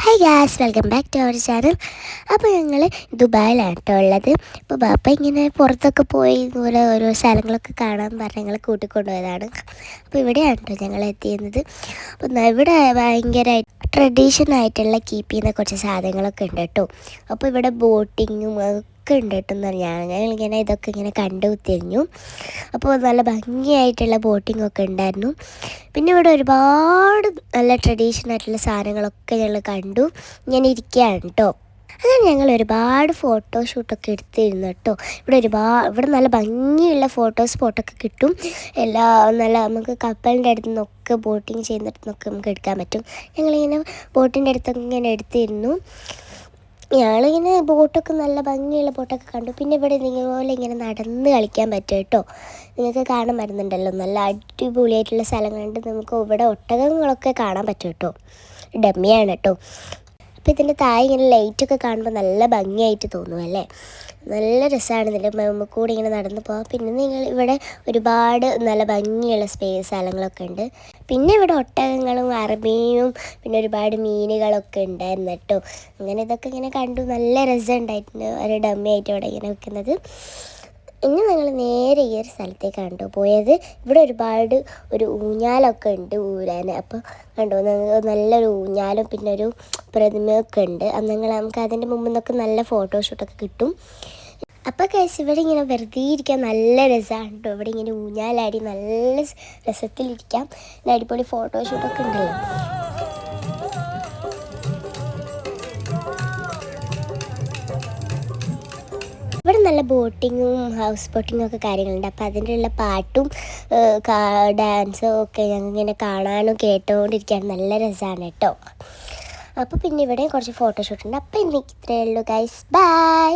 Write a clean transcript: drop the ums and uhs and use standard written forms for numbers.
Hi guys, welcome back to our channel. അപ്പോൾ ഞങ്ങൾ ദുബായിലാണ് കേട്ടോ ഉള്ളത്. അപ്പോൾ ബാപ്പ ഇങ്ങനെ പുറത്തൊക്കെ പോയി ദൂരെ ഓരോ സ്ഥലങ്ങളൊക്കെ കാണാൻ പറഞ്ഞ് ഞങ്ങളെ കൂട്ടിക്കൊണ്ടുപോയതാണ്. അപ്പോൾ ഇവിടെയാണ് കേട്ടോ ഞങ്ങൾ എത്തിയിരുന്നത്. അപ്പോൾ ഇവിടെ ഭയങ്കര ട്രഡീഷണായിട്ടുള്ള കീപ്പ് ചെയ്യുന്ന കുറച്ച് സാധനങ്ങളൊക്കെ ഉണ്ട് കേട്ടോ. അപ്പോൾ ഇവിടെ ബോട്ടിങ്ങും ഒക്കെ ഉണ്ട് കേട്ടോ. ഞങ്ങളിങ്ങനെ ഇതൊക്കെ ഇങ്ങനെ കണ്ടു തിരിഞ്ഞു. അപ്പോൾ നല്ല ഭംഗിയായിട്ടുള്ള ബോട്ടിങ്ങൊക്കെ ഉണ്ടായിരുന്നു. പിന്നെ ഇവിടെ ഒരുപാട് നല്ല ട്രഡീഷണൽ സാധനങ്ങളൊക്കെ ഞങ്ങൾ കണ്ടു. ഇങ്ങനെ ഇരിക്കുകയാണ് കേട്ടോ. അങ്ങനെ ഞങ്ങൾ ഒരുപാട് ഫോട്ടോഷൂട്ടൊക്കെ എടുത്തിരുന്നു കേട്ടോ. ഇവിടെ നല്ല ഭംഗിയുള്ള സ്പോട്ടൊക്കെ കിട്ടും. നല്ല നമുക്ക് കപ്പലിൻ്റെ അടുത്ത് നിന്നൊക്കെ ബോട്ടിങ് ചെയ്യുന്നിടത്ത് നിന്നൊക്കെ നമുക്ക് എടുക്കാൻ പറ്റും. ഞങ്ങളിങ്ങനെ ബോട്ടിൻ്റെ അടുത്തൊക്കെ ഇങ്ങനെ എടുത്തിരുന്നു. ഞങ്ങളിങ്ങനെ ബോട്ടൊക്കെ നല്ല ഭംഗിയുള്ള ബോട്ടൊക്കെ കണ്ടു. പിന്നെ ഇവിടെ ഇതുപോലെ ഇങ്ങനെ നടന്ന് കളിക്കാൻ പറ്റും കേട്ടോ. നിങ്ങൾക്ക് കാണാൻ വരുന്നുണ്ടല്ലോ, നല്ല അടിപൊളിയായിട്ടുള്ള സ്ഥലങ്ങളുണ്ട്. നമുക്ക് ഇവിടെ ഒട്ടകങ്ങളൊക്കെ കാണാൻ പറ്റും കേട്ടോ. ഡമ്മിയാണ് കേട്ടോ. അപ്പോൾ ഇതിൻ്റെ താഴെ ഇങ്ങനെ ലൈറ്റൊക്കെ കാണുമ്പോൾ നല്ല ഭംഗിയായിട്ട് തോന്നും അല്ലേ. നല്ല രസമാണ് ഇതിൻ്റെ മുമ്പ് കൂടെ ഇങ്ങനെ നടന്നു പോകാം. പിന്നെ നിങ്ങൾ ഇവിടെ ഒരുപാട് നല്ല ഭംഗിയുള്ള സ്ഥലങ്ങളൊക്കെ ഉണ്ട്. പിന്നെ ഇവിടെ ഒട്ടകങ്ങളും അറബിയും പിന്നെ ഒരുപാട് മീനുകളൊക്കെ ഉണ്ടായിരുന്നു കേട്ടോ. അങ്ങനെ ഇതൊക്കെ ഇങ്ങനെ കണ്ടു. നല്ല രസമുണ്ടായിട്ടുണ്ട് ഒരു ഡമ്മി ആയിട്ട് ഇവിടെ ഇങ്ങനെ വെക്കുന്നത്. ഇനി ഞങ്ങൾ നേരെ ഈ ഒരു സ്ഥലത്തേക്കാണ് പോയത്. ഇവിടെ ഒരുപാട് ഊഞ്ഞാലൊക്കെ ഉണ്ട് ഊരാൻ. അപ്പോൾ കണ്ടോ, നല്ലൊരു ഊഞ്ഞാലും പിന്നെ ഒരു പ്രതിമയൊക്കെ ഉണ്ട്. നമുക്ക് അതിൻ്റെ മുമ്പിൽ നിന്നൊക്കെ നല്ല ഫോട്ടോഷൂട്ടൊക്കെ കിട്ടും. അപ്പോൾ കേസ് ഇവിടെ ഇങ്ങനെ വെറുതെ ഇരിക്കാൻ നല്ല രസമാണ് കേട്ടോ. ഇവിടെ ഇങ്ങനെ ഊഞ്ഞാലാടി നല്ല രസത്തിലിരിക്കാം. അടിപൊളി ഫോട്ടോഷൂട്ടൊക്കെ ഉണ്ടല്ലോ. ഇവിടെ നല്ല ബോട്ടിങ്ങും ഹൗസ് ബോട്ടിങ്ങും ഒക്കെ കാര്യങ്ങളുണ്ട്. അപ്പോൾ അതിൻ്റെ ഉള്ള പാട്ടും ഡാൻസും ഒക്കെ ഞങ്ങൾ ഇങ്ങനെ കാണാനും കേട്ടുകൊണ്ടിരിക്കാൻ നല്ല രസമാണ് കേട്ടോ. അപ്പോൾ പിന്നെ ഇവിടെ കുറച്ച് ഫോട്ടോഷൂട്ടുണ്ട്. അപ്പോൾ എനിക്ക് ഇത്രയേ ഉള്ളൂ ഗൈസ്. ബൈ.